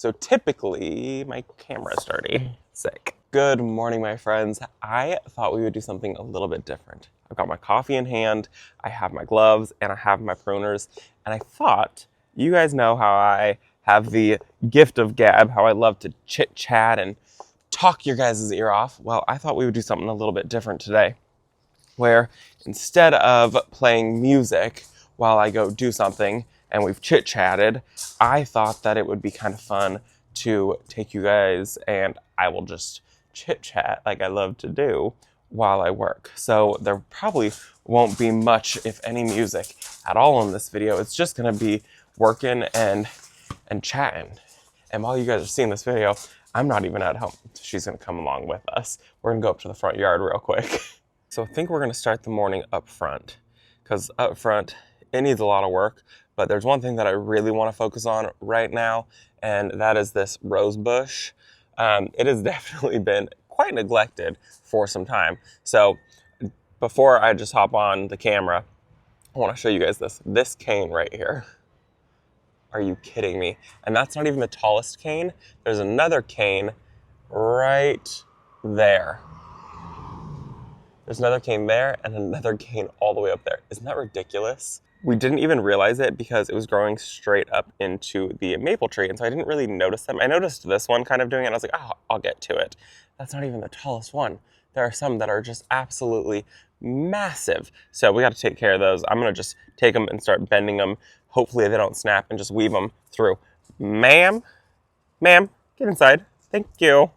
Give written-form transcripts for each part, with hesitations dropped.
So typically my camera's dirty. Sick. Good morning, my friends. I thought we would do something a little bit different. I've got my coffee in hand, I have my gloves, and I have my pruners. And I thought, you guys know how I have the gift of gab, how I love to chit chat and talk your guys' ear off. Well, I thought we would do something a little bit different today, where instead of playing music while I go do something and we've chit-chatted, I thought that it would be kind of fun to take you guys and I will just chit-chat like I love to do while I work. So there probably won't be much, if any, music at all in this video. It's just gonna be working and chatting. And while you guys are seeing this video, I'm not even at home. She's gonna come along with us. We're gonna go up to the front yard real quick. So I think we're gonna start the morning up front, because up front, it needs a lot of work, but there's one thing that I really wanna focus on right now, and that is this rose bush. It has definitely been quite neglected for some time. So before I just hop on the camera, I wanna show you guys this cane right here. Are you kidding me? And that's not even the tallest cane. There's another cane right there. There's another cane there and another cane all the way up there. Isn't that ridiculous? We didn't even realize it because it was growing straight up into the maple tree, and so I didn't really notice them. I noticed this one kind of doing it, and I was like, oh, I'll get to it. That's not even the tallest one. There are some that are just absolutely massive. So we got to take care of those. I'm gonna just take them and start bending them. Hopefully they don't snap, and just weave them through. Ma'am, get inside. Thank you.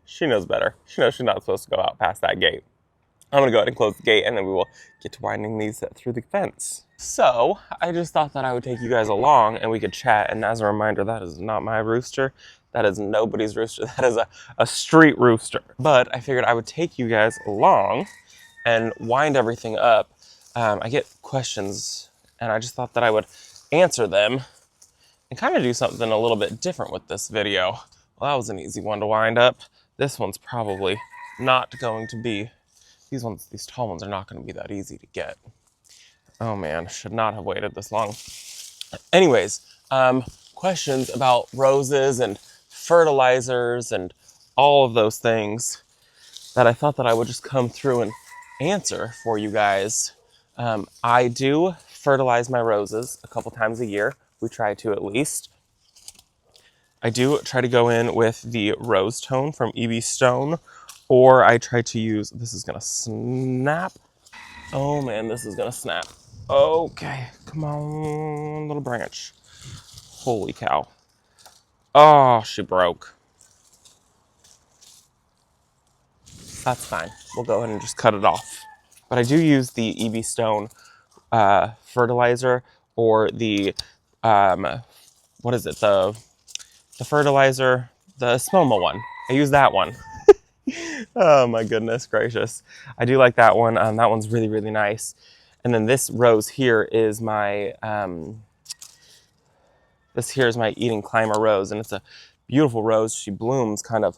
She knows better. She knows she's not supposed to go out past that gate. I'm gonna go ahead and close the gate, and then we will get to winding these through the fence. So I just thought that I would take you guys along and we could chat. And as a reminder, that is not my rooster. That is nobody's rooster. That is a street rooster. But I figured I would take you guys along and wind everything up. I get questions, and I just thought that I would answer them and kind of do something a little bit different with this video. Well, that was an easy one to wind up. This one's probably not going to be. These tall ones are not going to be that easy to get. Oh man, should not have waited this long. Anyways, questions about roses and fertilizers and all of those things that I thought that I would just come through and answer for you guys. I do fertilize my roses a couple times a year. We try to, at least. I do try to go in with the rose tone from EB Stone, or I try to use, this is gonna snap. Oh man, this is gonna snap. Okay, come on, little branch. Holy cow. Oh, she broke. That's fine. We'll go ahead and just cut it off. But I do use the EB Stone fertilizer, or the, what is it? The fertilizer, the Smoma one. I use that one. Oh my goodness gracious. I do like that one. That one's really, really nice. And then this rose here is my, Eden Climber rose, and it's a beautiful rose. She blooms kind of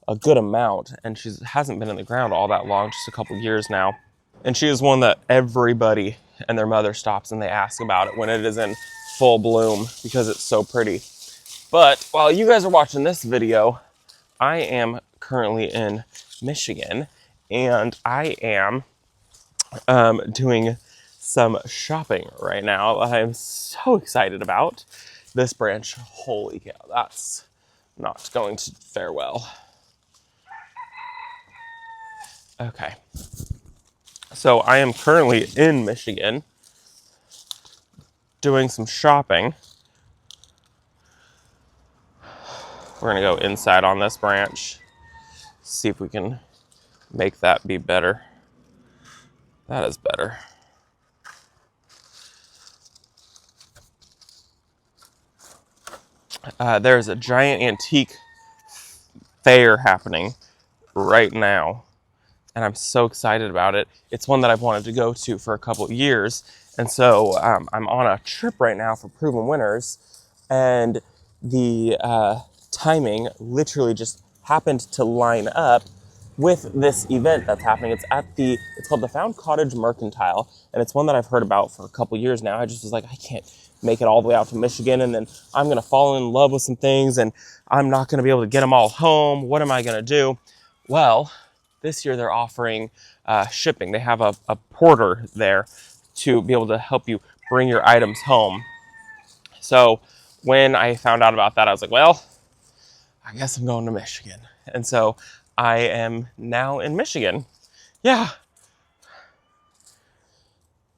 a good amount, and she hasn't been in the ground all that long, just a couple years now. And she is one that everybody and their mother stops and they ask about it when it is in full bloom, because it's so pretty. But while you guys are watching this video, I am currently in Michigan, and I am doing some shopping right now. I'm so excited about this branch. Holy cow, that's not going to fare well. Okay, so I am currently in Michigan doing some shopping. We're gonna go inside on this branch, see if we can make that be better. That is better. There's a giant antique fair happening right now, and I'm so excited about it. It's one that I've wanted to go to for a couple of years, and so I'm on a trip right now for Proven Winners, and the timing literally just happened to line up with this event that's happening. It's called the Found Cottage Mercantile, and it's one that I've heard about for a couple years now. I just was like, I can't make it all the way out to Michigan, and then I'm gonna fall in love with some things, and I'm not gonna be able to get them all home. What am I gonna do? Well, this year they're offering shipping. They have a porter there to be able to help you bring your items home. So when I found out about that, I was like, well, I guess I'm going to Michigan. And so I am now in Michigan. Yeah.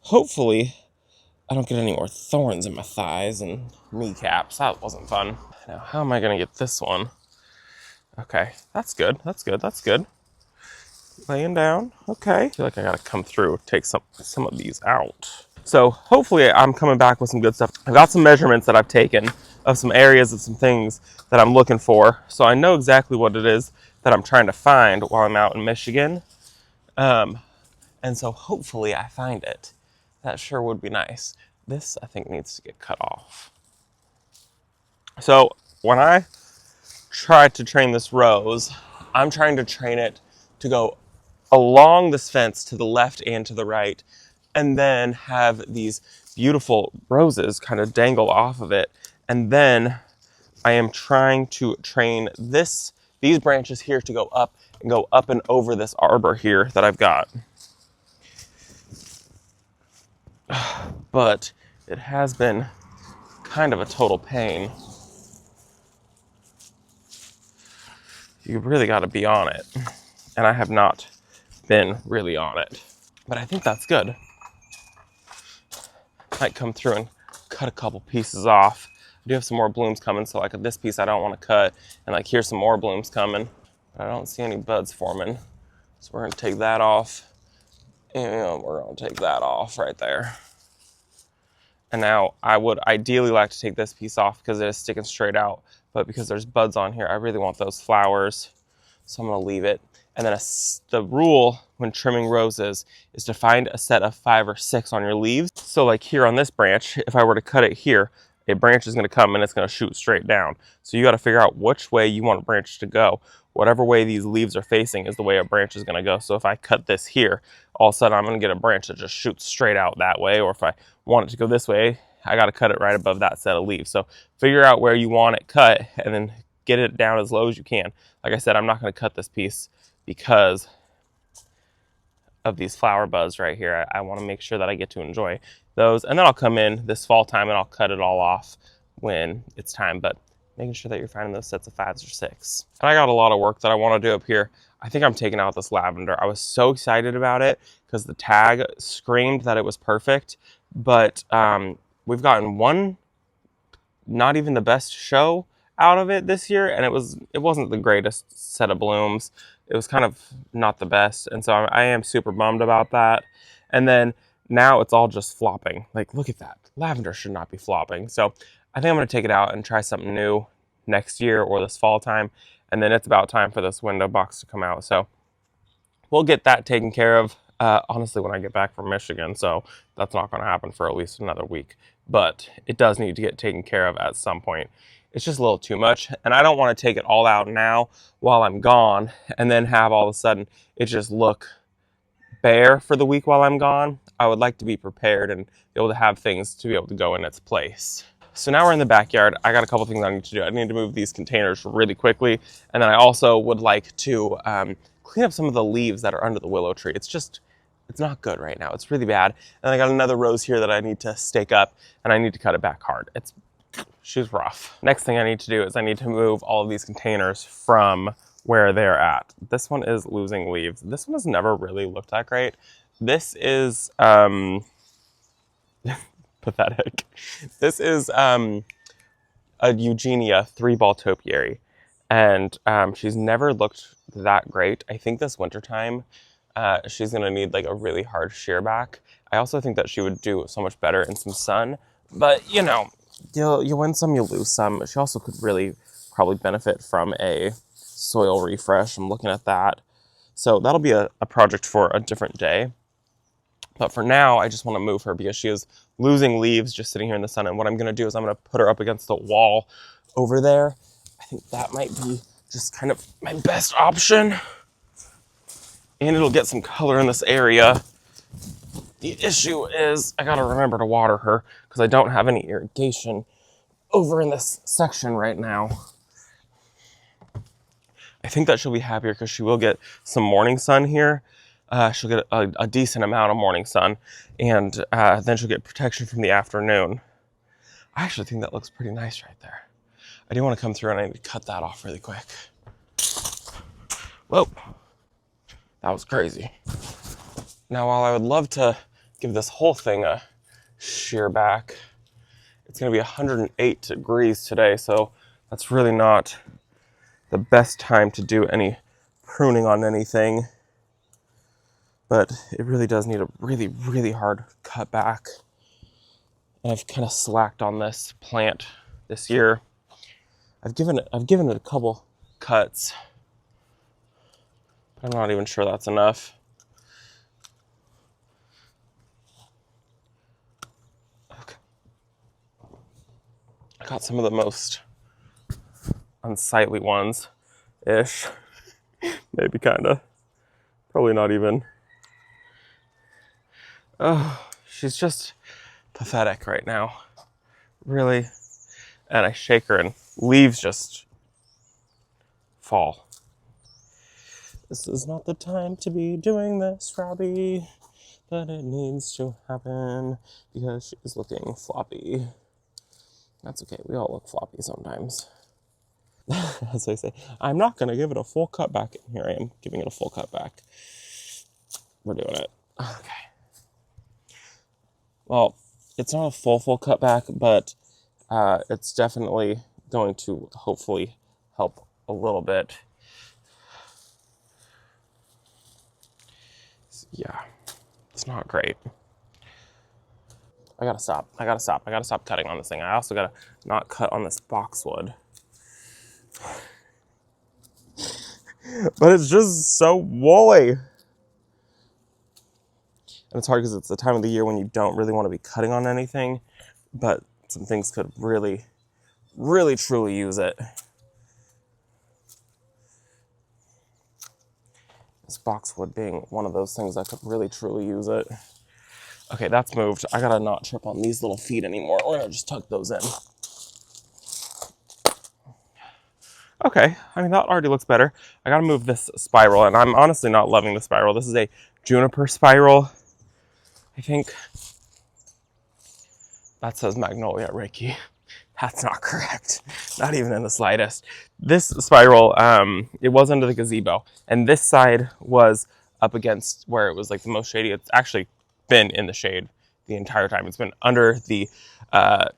Hopefully I don't get any more thorns in my thighs and kneecaps. That wasn't fun. Now, how am I going to get this one? Okay, that's good. That's good. That's good. Laying down. Okay. I feel like I got to come through, take some of these out. So hopefully I'm coming back with some good stuff. I've got some measurements that I've taken of some areas of some things that I'm looking for. So I know exactly what it is that I'm trying to find while I'm out in Michigan. And so hopefully I find it. That sure would be nice. This, I think, needs to get cut off. So when I try to train this rose, I'm trying to train it to go along this fence to the left and to the right, and then have these beautiful roses kind of dangle off of it. And then I am trying to train these branches here to go up and over this arbor here that I've got. But it has been kind of a total pain. You really got to be on it. And I have not been really on it. But I think that's good. Might come through and cut a couple pieces off. I do have some more blooms coming, so like this piece I don't want to cut, and like here's some more blooms coming. But I don't see any buds forming. So we're gonna take that off, and we're gonna take that off right there. And now I would ideally like to take this piece off because it is sticking straight out, but because there's buds on here, I really want those flowers. So I'm gonna leave it. And then the rule when trimming roses is to find a set of 5 or 6 on your leaves. So like here on this branch, if I were to cut it here, a branch is gonna come and it's gonna shoot straight down. So you gotta figure out which way you want a branch to go. Whatever way these leaves are facing is the way a branch is gonna go. So if I cut this here, all of a sudden I'm gonna get a branch that just shoots straight out that way. Or if I want it to go this way, I gotta cut it right above that set of leaves. So figure out where you want it cut and then get it down as low as you can. Like I said, I'm not gonna cut this piece because of these flower buds right here. I want to make sure that I get to enjoy those, and then I'll come in this fall time and I'll cut it all off when it's time. But making sure that you're finding those sets of 5s or 6. And I got a lot of work that I want to do up here. I think I'm taking out this lavender. I was so excited about it because the tag screamed that it was perfect, but we've gotten one not even the best show out of it this year, and it wasn't the greatest set of blooms. It was kind of not the best, and so I am super bummed about that. And then now it's all just flopping. Like, look at that. Lavender should not be flopping. So I think I'm going to take it out and try something new next year or this fall time, and then it's about time for this window box to come out. So we'll get that taken care of, honestly, when I get back from Michigan. So that's not going to happen for at least another week, but it does need to get taken care of at some point. It's just a little too much, and I don't want to take it all out now while I'm gone and then have all of a sudden it just look bare for the week while I'm gone. I would like to be prepared and be able to have things to be able to go in its place. So now we're in the backyard. I got a couple things I need to do. I need to move these containers really quickly, and then I also would like to clean up some of the leaves that are under the willow tree. It's not good right now. It's really bad. And I got another rose here that I need to stake up, and I need to cut it back hard. She's rough. Next thing I need to do is I need to move all of these containers from where they're at. This one is losing leaves. This one has never really looked that great. This is pathetic. This is a Eugenia 3-ball topiary, and she's never looked that great. I think this wintertime she's gonna need like a really hard shear back. I also think that she would do so much better in some sun, but you know, you win some, you lose some. She also could really probably benefit from a soil refresh. I'm looking at that. So that'll be a project for a different day. But for now, I just want to move her because she is losing leaves just sitting here in the sun. And what I'm going to do is I'm going to put her up against the wall over there. I think that might be just kind of my best option. and it'll get some color in this area. The issue is I gotta remember to water her because I don't have any irrigation over in this section right now. I think that she'll be happier because she will get some morning sun here. She'll get a decent amount of morning sun, and then she'll get protection from the afternoon. I actually think that looks pretty nice right there. I do want to come through and I need to cut that off really quick. Whoa, that was crazy. Now, while I would love to give this whole thing a shear back, it's going to be 108 degrees today, so that's really not the best time to do any pruning on anything. But it really does need a really, really hard cut back. And I've kind of slacked on this plant this year. I've given it a couple cuts. I'm not even sure that's enough. Okay. I got some of the most unsightly ones-ish. Maybe kinda. Probably not even. Oh, she's just pathetic right now. Really. And I shake her and leaves just fall. This is not the time to be doing this, Robbie, but it needs to happen because she's looking floppy. That's okay, we all look floppy sometimes. As I say, I'm not gonna give it a full cut back. Here I am giving it a full cut back. We're doing it. Okay. Well, it's not a full cut back, but it's definitely going to hopefully help a little bit. Yeah, it's not great. I gotta stop cutting on this thing. I also gotta not cut on this boxwood. But it's just so woolly. And it's hard because it's the time of the year when you don't really want to be cutting on anything, but some things could really, really truly use it. This boxwood being one of those things that could really truly use it. Okay, that's moved. I gotta not trip on these little feet anymore. We're gonna just tuck those in. Okay, I mean, that already looks better. I gotta move this spiral, and I'm honestly not loving the spiral. This is a juniper spiral. I think that says Magnolia Reiki. That's not correct. Not even in the slightest. This spiral, it was under the gazebo, and this side was up against where it was like the most shady. It's actually been in the shade the entire time. It's been under the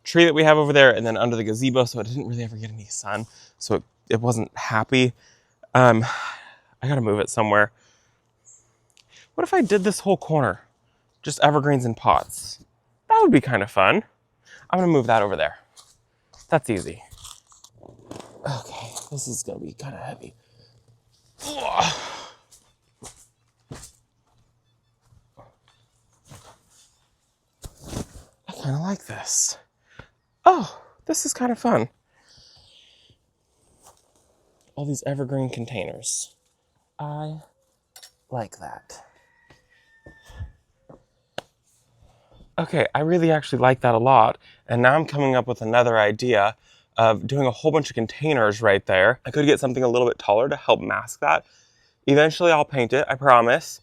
tree that we have over there, and then under the gazebo, so it didn't really ever get any sun. So it wasn't happy. I gotta move it somewhere. What if I did this whole corner? Just evergreens and pots. That would be kind of fun. I'm gonna move that over there. That's easy. Okay, this is gonna be kind of heavy. Ugh. I kind of like this. Oh, this is kind of fun. All these evergreen containers. I like that. Okay, I really actually like that a lot. And now I'm coming up with another idea of doing a whole bunch of containers right there. I could get something a little bit taller to help mask that. Eventually I'll paint it, I promise.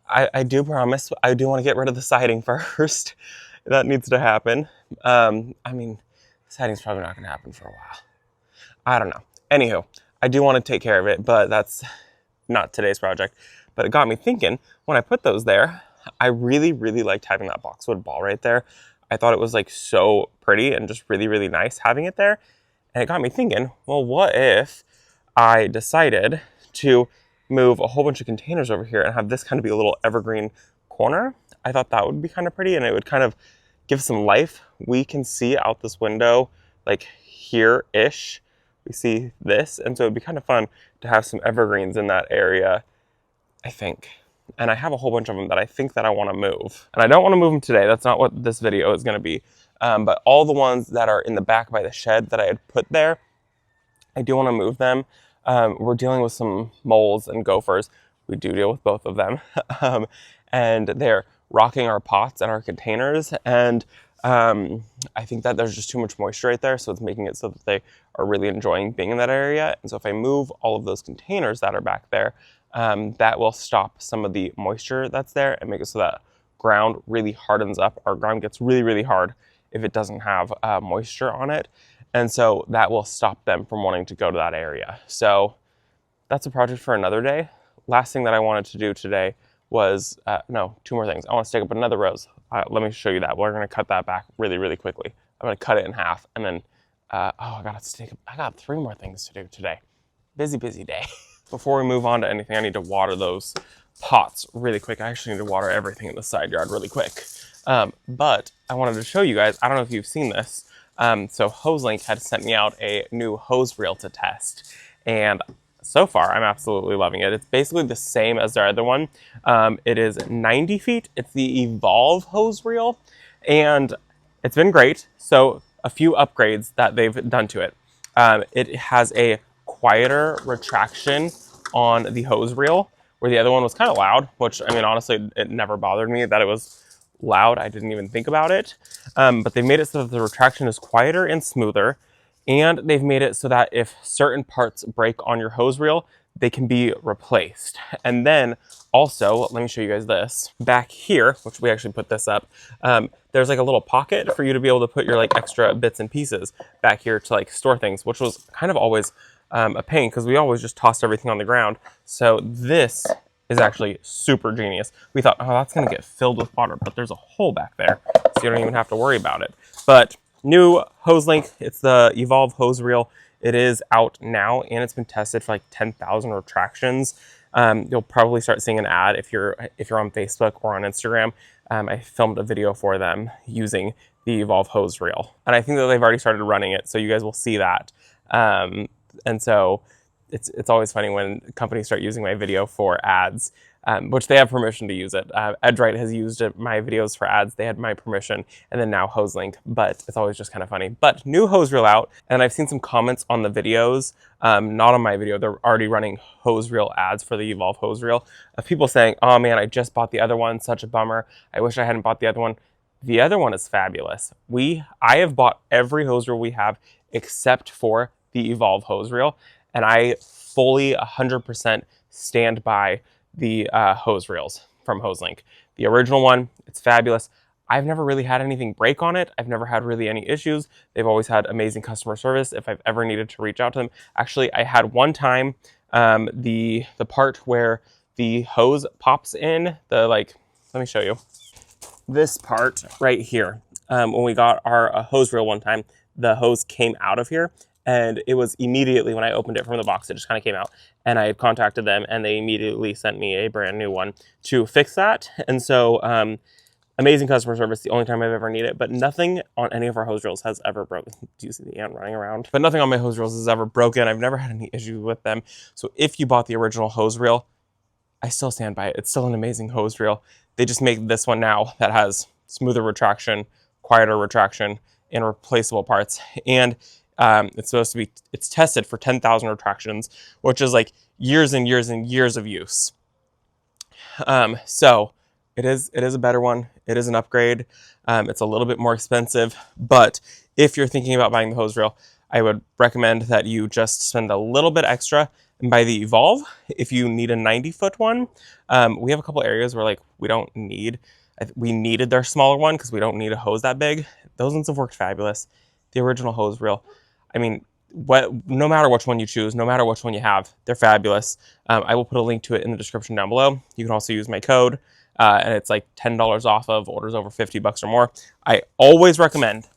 I do promise. I do want to get rid of the siding first. That needs to happen. I mean, the siding's probably not going to happen for a while. I don't know. Anywho, I do want to take care of it, but that's not today's project. But it got me thinking, when I put those there, I really, really liked having that boxwood ball right there. I thought it was like so pretty and just really, really nice having it there. And it got me thinking, well, what if I decided to move a whole bunch of containers over here and have this kind of be a little evergreen corner? I thought that would be kind of pretty, and it would kind of give some life. We can see out this window, like here-ish, we see this. And so it'd be kind of fun to have some evergreens in that area, I think. And I have a whole bunch of them that I think that I want to move. And I don't want to move them today. That's not what this video is going to be. But all the ones that are in the back by the shed that I had put there, I do want to move them. We're dealing with some moles and gophers. we do deal with both of them. And they're rocking our pots and our containers. And I think that there's just too much moisture right there. So it's making it so that they are really enjoying being in that area. And so if I move all of those containers that are back there, that will stop some of the moisture that's there and make it so that ground really hardens up. Our ground gets really, really hard if it doesn't have moisture on it. And so that will stop them from wanting to go to that area. So that's a project for another day. Last thing that I wanted to do today was, no, two more things. I want to stake up another rose. Let me show you that. We're going to cut that back really, really quickly. I'm going to cut it in half and then, I got 3 more things to do today. Busy, busy day. Before we move on to anything, I need to water those pots really quick. I actually need to water everything in the side yard really quick. But I wanted to show you guys, I don't know if you've seen this. So Hoselink had sent me out a new hose reel to test. And so far, I'm absolutely loving it. It's basically the same as their other one. It is 90 feet. It's the Evolve hose reel. And it's been great. So a few upgrades that they've done to it. It has a quieter retraction on the hose reel, where the other one was kind of loud, which, I mean, honestly, it never bothered me that it was loud. I didn't even think about it. But they've made it so that the retraction is quieter and smoother. And they've made it so that if certain parts break on your hose reel, they can be replaced. And then also, let me show you guys this. Back here, which we actually put this up, there's like a little pocket for you to be able to put your like extra bits and pieces back here to like store things, which was kind of always a pain because we always just tossed everything on the ground. So this is actually super genius. We thought, oh, that's gonna get filled with water, but there's a hole back there, so you don't even have to worry about it. But new Hoselink, it's the Evolve hose reel. It is out now and it's been tested for like 10,000 retractions. You'll probably start seeing an ad if you're on Facebook or on Instagram. I filmed a video for them using the Evolve hose reel. And I think that they've already started running it, so you guys will see that. And so it's always funny when companies start using my video for ads, which they have permission to use it. Edrite has used my videos for ads. They had my permission, and then now Hoselink, but it's always just kind of funny. But new hose reel out, and I've seen some comments on the videos, not on my video. They're already running hose reel ads for the Evolve hose reel of people saying, oh man, I just bought the other one. Such a bummer. I wish I hadn't bought the other one. The other one is fabulous. I have bought every hose reel we have except for the Evolve hose reel, and I fully 100% stand by the hose reels from Hoselink. The original one, it's fabulous. I've never really had anything break on it. I've never had really any issues. They've always had amazing customer service if I've ever needed to reach out to them. Actually, I had one time the part where the hose pops in, let me show you. This part right here, when we got our hose reel one time, the hose came out of here. And it was immediately when I opened it from the box, it just kind of came out. And I had contacted them and they immediately sent me a brand new one to fix that. And so amazing customer service, the only time I've ever needed it. But nothing on any of our hose reels has ever broken. Do you see the ant running around? But nothing on my hose reels has ever broken. I've never had any issues with them. So if you bought the original hose reel, I still stand by it. It's still an amazing hose reel. They just make this one now that has smoother retraction, quieter retraction, and replaceable parts. And it's tested for 10,000 retractions, which is like years and years and years of use. So it is a better one. It is an upgrade. It's a little bit more expensive, but if you're thinking about buying the hose reel, I would recommend that you just spend a little bit extra and buy the Evolve. If you need a 90-foot one, we have a couple areas where we needed their smaller one because we don't need a hose that big. Those ones have worked fabulous. The original hose reel, I mean, no matter which one you choose, no matter which one you have, they're fabulous. I will put a link to it in the description down below. You can also use my code, and it's like $10 off of orders over $50 or more. I always recommend,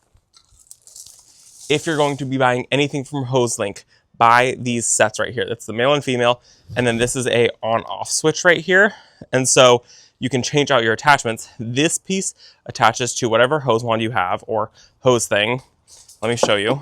if you're going to be buying anything from Hoselink, buy these sets right here. That's the male and female, and then this is a on-off switch right here. And so you can change out your attachments. This piece attaches to whatever hose wand you have or hose thing. Let me show you.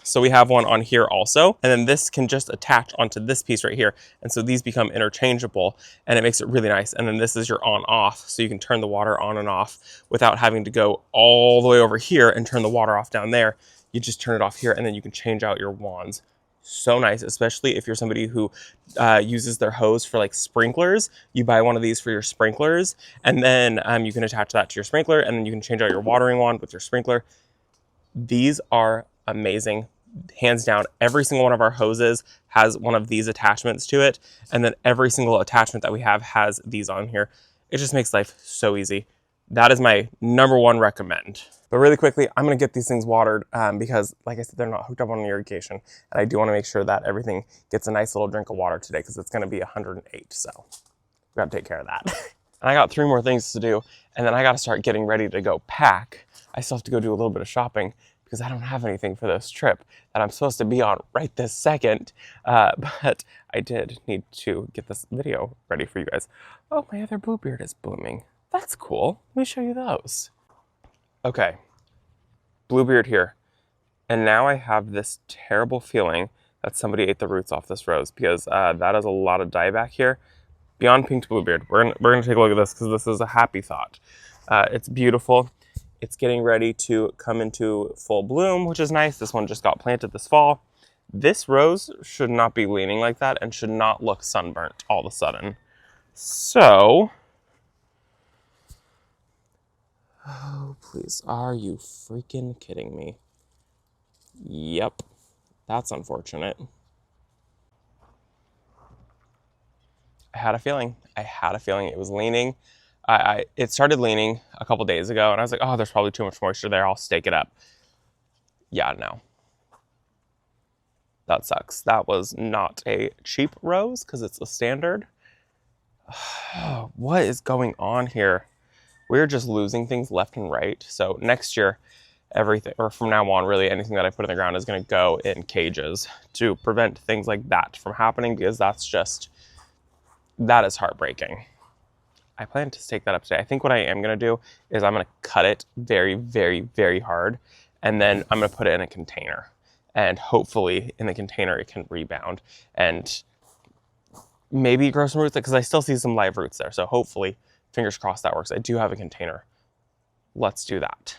So we have one on here also, and then this can just attach onto this piece right here. And so these become interchangeable and it makes it really nice. And then this is your on off. So you can turn the water on and off without having to go all the way over here and turn the water off down there. You just turn it off here and then you can change out your wands So nice, especially if you're somebody who uses their hose for like sprinklers. You buy one of these for your sprinklers, and then you can attach that to your sprinkler, and then you can change out your watering wand with your sprinkler. These are amazing. Hands down, every single one of our hoses has one of these attachments to it, and then every single attachment that we have has these on here. It just makes life so easy. That is my #1 recommend. But really quickly, I'm gonna get these things watered because, like I said, they're not hooked up on an irrigation, and I do wanna make sure that everything gets a nice little drink of water today because it's gonna be 108, so we gotta take care of that. And I got 3 more things to do, and then I gotta start getting ready to go pack. I still have to go do a little bit of shopping because I don't have anything for this trip that I'm supposed to be on right this second. But I did need to get this video ready for you guys. Oh, my other bluebeard is blooming. That's cool. Let me show you those. Okay, bluebeard here. And now I have this terrible feeling that somebody ate the roots off this rose because that is a lot of dieback here. Beyond pink to bluebeard. We're gonna take a look at this because this is a happy thought. It's beautiful. It's getting ready to come into full bloom, which is nice. This one just got planted this fall. This rose should not be leaning like that and should not look sunburnt all of a sudden. So, oh, please, are you freaking kidding me? Yep, that's unfortunate. I had a feeling it was leaning. It started leaning a couple days ago, and I was like, oh, there's probably too much moisture there. I'll stake it up. Yeah, no. That sucks. That was not a cheap rose because it's a standard. What is going on here? We're just losing things left and right. So next year, everything, or from now on, really anything that I put in the ground is going to go in cages to prevent things like that from happening because that is heartbreaking. I plan to stake that up today. I think what I am going to do is I'm going to cut it very, very, very hard, and then I'm going to put it in a container. And hopefully in the container it can rebound and maybe grow some roots because I still see some live roots there. So hopefully, fingers crossed that works. I do have a container. Let's do that.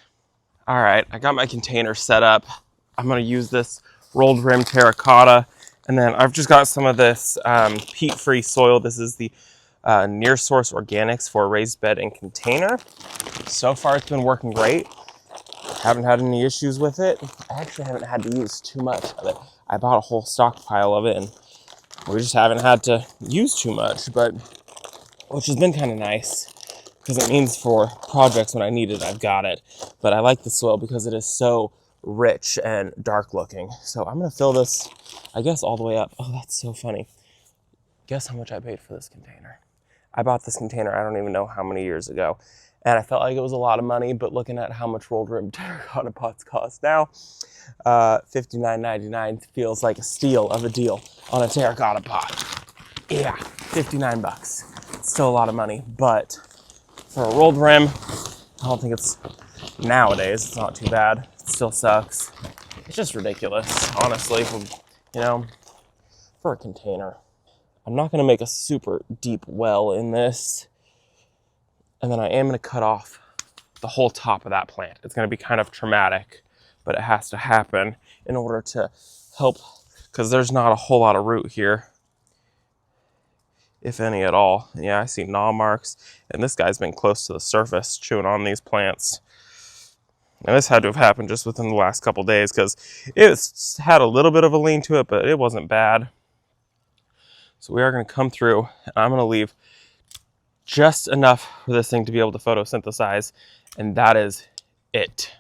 All right, I got my container set up. I'm going to use this rolled rim terracotta, and then I've just got some of this peat-free soil. This is the NearSource Organics for raised bed and container. So far, it's been working great. Haven't had any issues with it. I actually haven't had to use too much of it. I bought a whole stockpile of it, and we just haven't had to use too much, but which has been kind of nice because it means for projects when I need it, I've got it. But I like the soil because it is so rich and dark looking. So I'm gonna fill this, I guess, all the way up. Oh, that's so funny. Guess how much I paid for this container? I bought this container, I don't even know how many years ago. And I felt like it was a lot of money, but looking at how much rolled rim terracotta pots cost now, $59.99 feels like a steal of a deal on a terracotta pot. Yeah, 59 bucks. It's still a lot of money, but for a rolled rim, I don't think it's, nowadays, it's not too bad. It still sucks. It's just ridiculous, honestly, you know, for a container. I'm not gonna make a super deep well in this. And then I am going to cut off the whole top of that plant. It's going to be kind of traumatic, but it has to happen in order to help, because there's not a whole lot of root here, if any at all. Yeah, I see gnaw marks, and this guy's been close to the surface chewing on these plants. And this had to have happened just within the last couple days because it's had a little bit of a lean to it, but it wasn't bad. So we are going to come through, and I'm going to leave just enough for this thing to be able to photosynthesize, and that is it.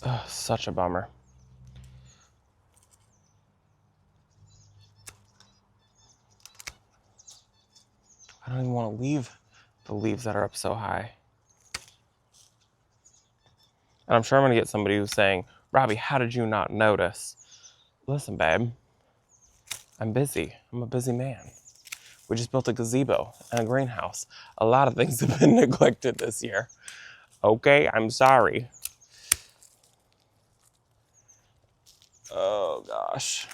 Ugh, such a bummer. I don't even want to leave the leaves that are up so high. And I'm sure I'm going to get somebody who's saying, Robbie, how did you not notice? Listen, babe, I'm busy. I'm a busy man. We just built a gazebo and a greenhouse. A lot of things have been neglected this year. Okay, I'm sorry. Oh, gosh.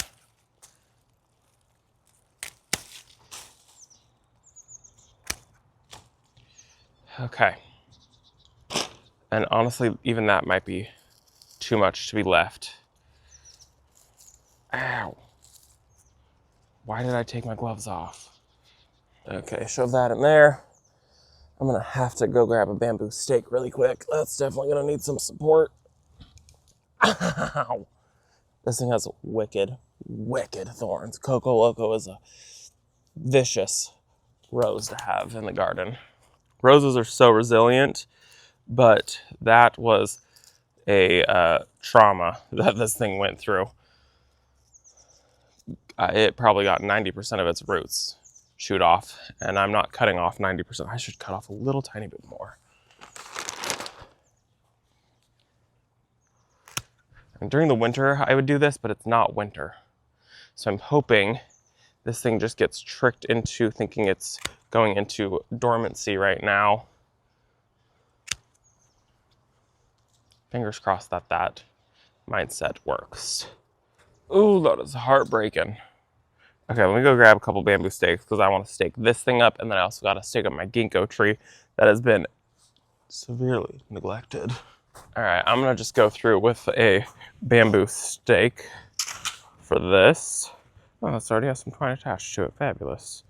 Okay. And honestly, even that might be too much to be left. Ow. Why did I take my gloves off? Okay, shove that in there. I'm gonna have to go grab a bamboo stake really quick. That's definitely gonna need some support. Ow. This thing has wicked, wicked thorns. Coco Loco is a vicious rose to have in the garden. Roses are so resilient, but that was a trauma that this thing went through. It probably got 90% of its roots chewed off, and I'm not cutting off 90%. I should cut off a little tiny bit more. And during the winter, I would do this, but it's not winter. So I'm hoping this thing just gets tricked into thinking it's going into dormancy right now. Fingers crossed that that mindset works. Ooh, that is heartbreaking. Okay, let me go grab a couple bamboo stakes because I want to stake this thing up, and then I also got to stake up my ginkgo tree that has been severely neglected. All right, I'm gonna just go through with a bamboo stake for this. Oh, this already has some twine attached to it, fabulous.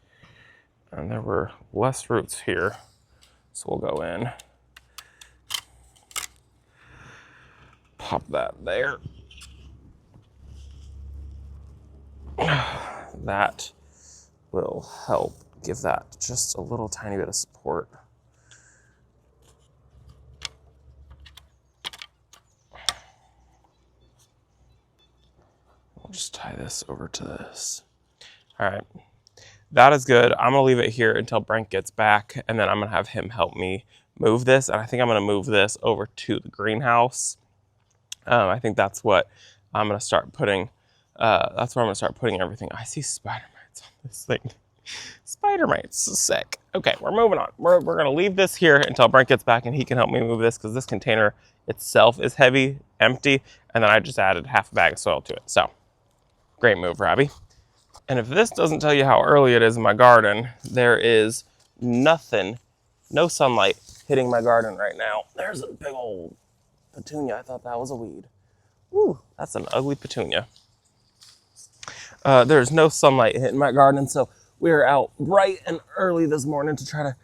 And there were less roots here, so we'll go in. Pop that there. That will help give that just a little tiny bit of support. We'll just tie this over to this. All right, that is good. I'm gonna leave it here until Brent gets back, and then I'm gonna have him help me move this. And I think I'm gonna move this over to the greenhouse. I think that's what I'm gonna start putting. That's where I'm gonna start putting everything. I see spider mites on this thing. Spider mites, sick. Okay, we're moving on. We're gonna leave this here until Brent gets back and he can help me move this because this container itself is heavy, empty, and then I just added half a bag of soil to it. So, great move, Robbie. And if this doesn't tell you how early it is in my garden, there is nothing, no sunlight hitting my garden right now. There's a big old petunia. I thought that was a weed. Ooh, that's an ugly petunia. There's no sunlight hitting my garden, so we're out bright and early this morning to try to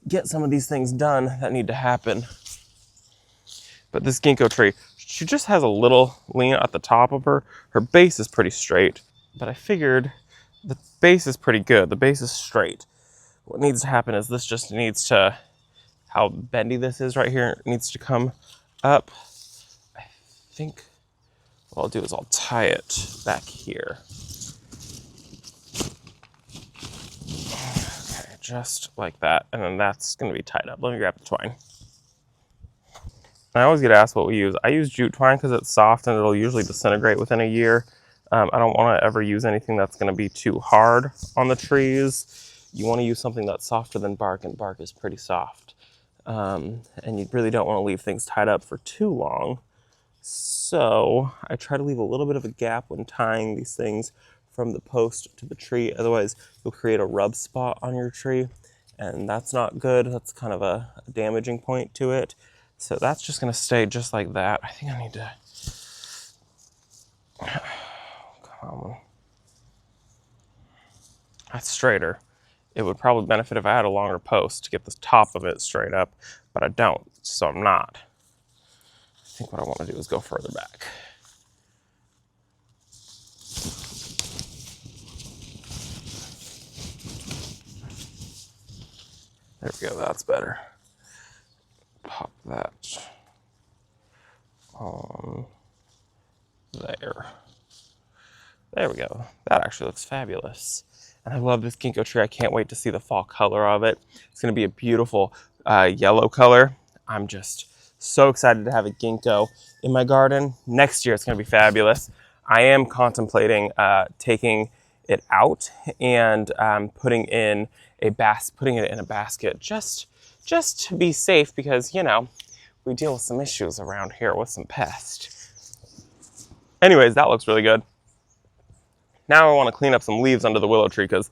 get some of these things done that need to happen. But this ginkgo tree, she just has a little lean at the top of her. Her base is pretty straight, but I figured the base is pretty good. The base is straight. What needs to happen is this just needs to, how bendy this is right here, it needs to come up. I think what I'll do is I'll tie it back here. Okay, just like that. And then that's gonna be tied up. Let me grab the twine. I always get asked what we use. I use jute twine because it's soft and it'll usually disintegrate within a year. I don't want to ever use anything that's going to be too hard on the trees. You want to use something that's softer than bark, and bark is pretty soft. And you really don't want to leave things tied up for too long. So I try to leave a little bit of a gap when tying these things from the post to the tree. Otherwise, you'll create a rub spot on your tree, and that's not good. That's kind of a damaging point to it. So that's just going to stay just like that. I think I need to... Come on. That's straighter. It would probably benefit if I had a longer post to get the top of it straight up, but I don't, so I'm not. I think what I want to do is go further back. There we go, that's better. Pop that on there. There we go. That actually looks fabulous. And I love this ginkgo tree. I can't wait to see the fall color of it. It's going to be a beautiful yellow color. I'm just so excited to have a ginkgo in my garden. Next year it's going to be fabulous. I am contemplating taking it out and putting it in a basket just to be safe, because, you know, we deal with some issues around here with some pests. Anyways, that looks really good. Now I want to clean up some leaves under the willow tree because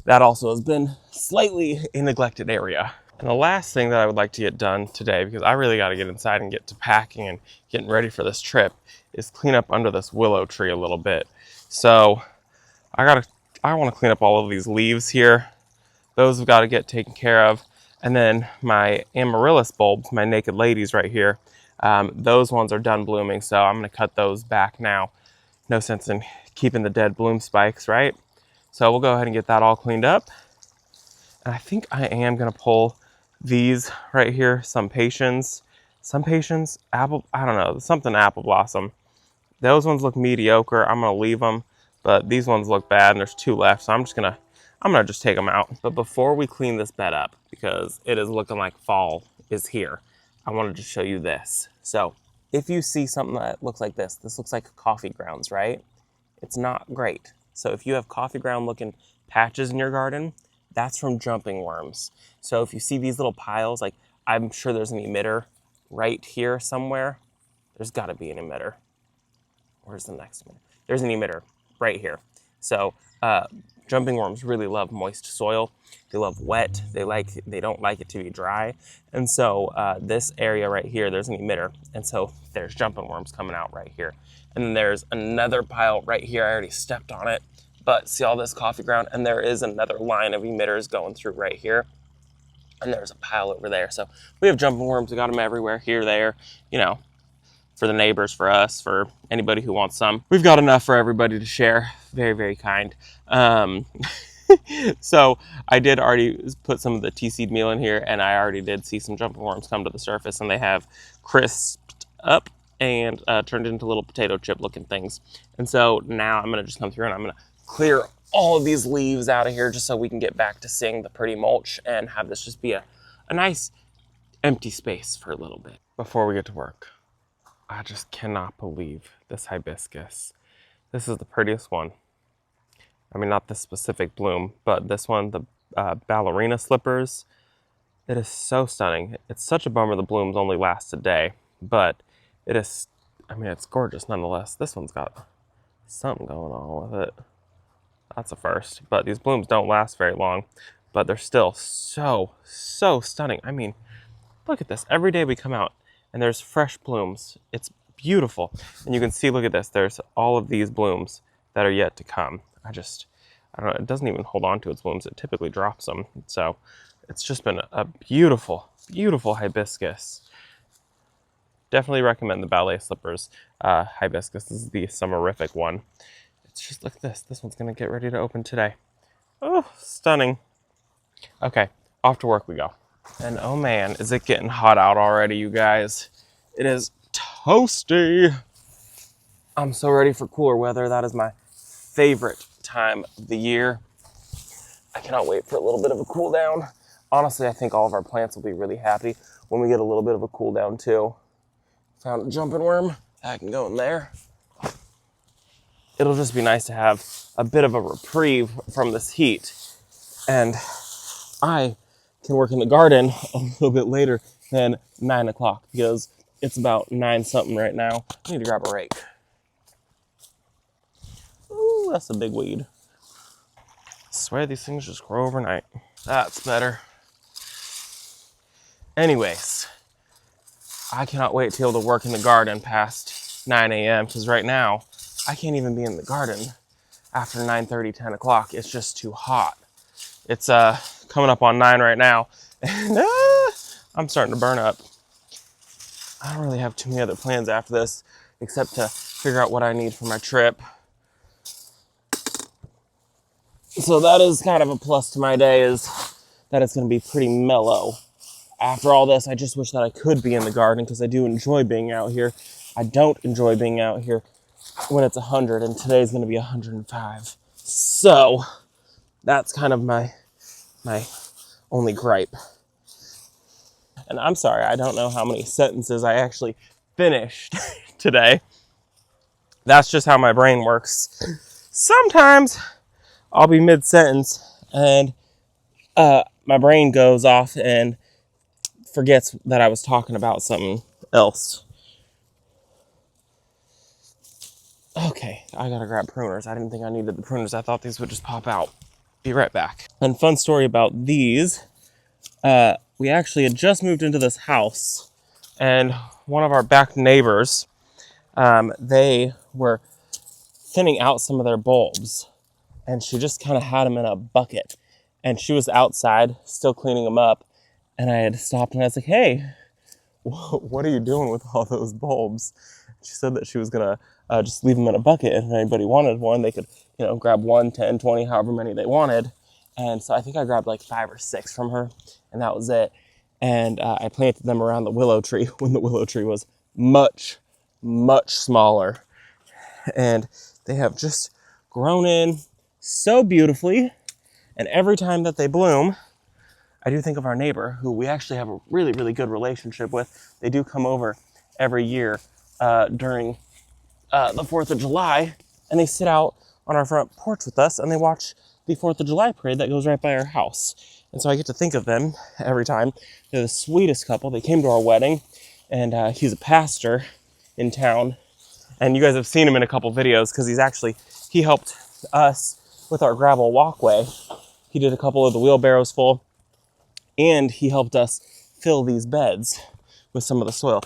that also has been slightly a neglected area. And the last thing that I would like to get done today, because I really got to get inside and get to packing and getting ready for this trip, is clean up under this willow tree a little bit. So I want to clean up all of these leaves here. Those have got to get taken care of. And then my amaryllis bulbs, my naked ladies right here, those ones are done blooming. So I'm going to cut those back now. No sense in keeping the dead bloom spikes, right? So we'll go ahead and get that all cleaned up. And I think I am going to pull these right here, some patience, apple, I don't know, something apple blossom. Those ones look mediocre. I'm going to leave them, but these ones look bad and there's 2 left. So I'm going to just take them out. But before we clean this bed up, because it is looking like fall is here, I wanted to show you this. So if you see something that looks like this looks like coffee grounds, right? It's not great. So if you have coffee ground looking patches in your garden, that's from jumping worms. So if you see these little piles, like I'm sure there's an emitter right here somewhere. There's got to be an emitter. Where's the next one? There's an emitter right here. So jumping worms really love moist soil. They love wet. They don't like it to be dry. And so this area right here, there's an emitter. And so there's jumping worms coming out right here. And then there's another pile right here. I already stepped on it. But see all this coffee ground? And there is another line of emitters going through right here. And there's a pile over there. So we have jumping worms. We got them everywhere, here, there, you know, for the neighbors, for us, for anybody who wants some. We've got enough for everybody to share. Very, very kind. So I did already put some of the tea seed meal in here, and I already did see some jumping worms come to the surface, and they have crisped up and turned into little potato chip looking things. And so now I'm gonna just come through and I'm gonna clear all of these leaves out of here just so we can get back to seeing the pretty mulch and have this just be a nice empty space for a little bit. Before we get to work, I just cannot believe this hibiscus. This is the prettiest one. I mean, not this specific bloom, but this one, the ballerina slippers. It is so stunning. It's such a bummer the blooms only last a day, but it is, I mean, it's gorgeous nonetheless. This one's got something going on with it. That's a first, but these blooms don't last very long, but they're still so stunning. I mean, look at this. Every day we come out and there's fresh blooms. It's beautiful. And you can see, look at this. There's all of these blooms that are yet to come. I don't know, it doesn't even hold on to its blooms. It typically drops them. So it's just been a beautiful, beautiful hibiscus. Definitely recommend the ballet slippers hibiscus. This is the summerific one. It's just, look at this. This one's gonna get ready to open today. Oh, stunning. Okay, off to work we go. And oh man, is it getting hot out already, you guys. It is toasty. I'm so ready for cooler weather. That is my favorite time of the year. I cannot wait for a little bit of a cool down. Honestly, I think all of our plants will be really happy when we get a little bit of a cool down too. Found a jumping worm. I can go in there. It'll just be nice to have a bit of a reprieve from this heat. And I can work in the garden a little bit later than 9 o'clock because it's about 9 something right now. I need to grab a rake. Ooh, that's a big weed. I swear these things just grow overnight. That's better. Anyways, I cannot wait to be able to work in the garden past 9 a.m. because right now I can't even be in the garden after 9:30, 10 o'clock. It's just too hot. It's coming up on 9 right now, and I'm starting to burn up. I don't really have too many other plans after this except to figure out what I need for my trip. So that is kind of a plus to my day, is that it's going to be pretty mellow. After all this, I just wish that I could be in the garden because I do enjoy being out here. I don't enjoy being out here when it's 100, and today's going to be 105. So that's kind of my only gripe. And I'm sorry, I don't know how many sentences I actually finished today. That's just how my brain works. Sometimes I'll be mid-sentence and my brain goes off and forgets that I was talking about something else. Okay, I gotta grab pruners. I didn't think I needed the pruners. I thought these would just pop out. Be right back. And fun story about these. we actually had just moved into this house, and one of our back neighbors, they were thinning out some of their bulbs, and she just kind of had them in a bucket, and she was outside still cleaning them up, and I had stopped and I was like, hey, what are you doing with all those bulbs? She said that she was gonna just leave them in a bucket, and if anybody wanted one, they could, grab 1, 10, 20, however many they wanted. And so I think I grabbed like 5 or 6 from her, and that was it. And I planted them around the willow tree when the willow tree was much, much smaller. And they have just grown in so beautifully. And every time that they bloom, I do think of our neighbor, who we actually have a really, really good relationship with. They do come over every year during the 4th of July, and they sit out on our front porch with us, and they watch the 4th of July parade that goes right by our house. And so I get to think of them every time. They're the sweetest couple. They came to our wedding, and he's a pastor in town. And you guys have seen him in a couple videos because he helped us with our gravel walkway. He did a couple of the wheelbarrows full, and he helped us fill these beds with some of the soil.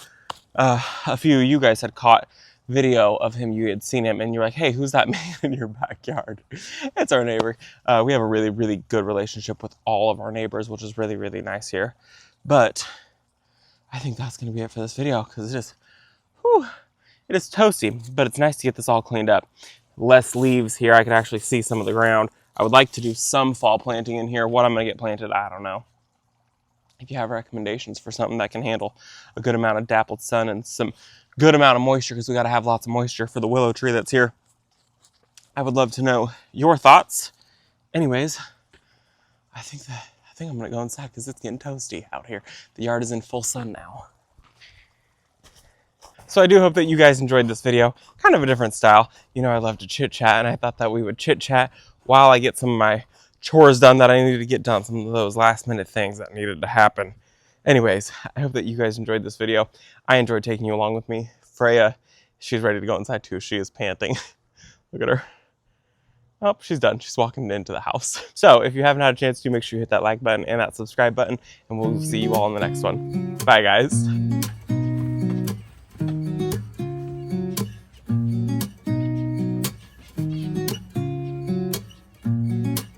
A few of you guys had caught video of him. You had seen him, and you're like, hey, who's that man in your backyard? It's our neighbor. We have a really, really good relationship with all of our neighbors, which is really, really nice here. But I think that's going to be it for this video, because it is toasty, but it's nice to get this all cleaned up. Less leaves here. I can actually see some of the ground. I would like to do some fall planting in here. What I'm going to get planted, I don't know. If you have recommendations for something that can handle a good amount of dappled sun and some good amount of moisture, because we got to have lots of moisture for the willow tree that's here, I would love to know your thoughts. Anyways, I think I'm going to go inside because it's getting toasty out here. The yard is in full sun now. So I do hope that you guys enjoyed this video. Kind of a different style. I love to chit chat, and I thought that we would chit chat while I get some of my chores done that I needed to get done, some of those last minute things that needed to happen. Anyways, I hope that you guys enjoyed this video. I enjoyed taking you along with me. Freya, she's ready to go inside too. She is panting. Look at her. Oh, she's done. She's walking into the house. So if you haven't had a chance to, make sure you hit that like button and that subscribe button, and we'll see you all in the next one. Bye, guys.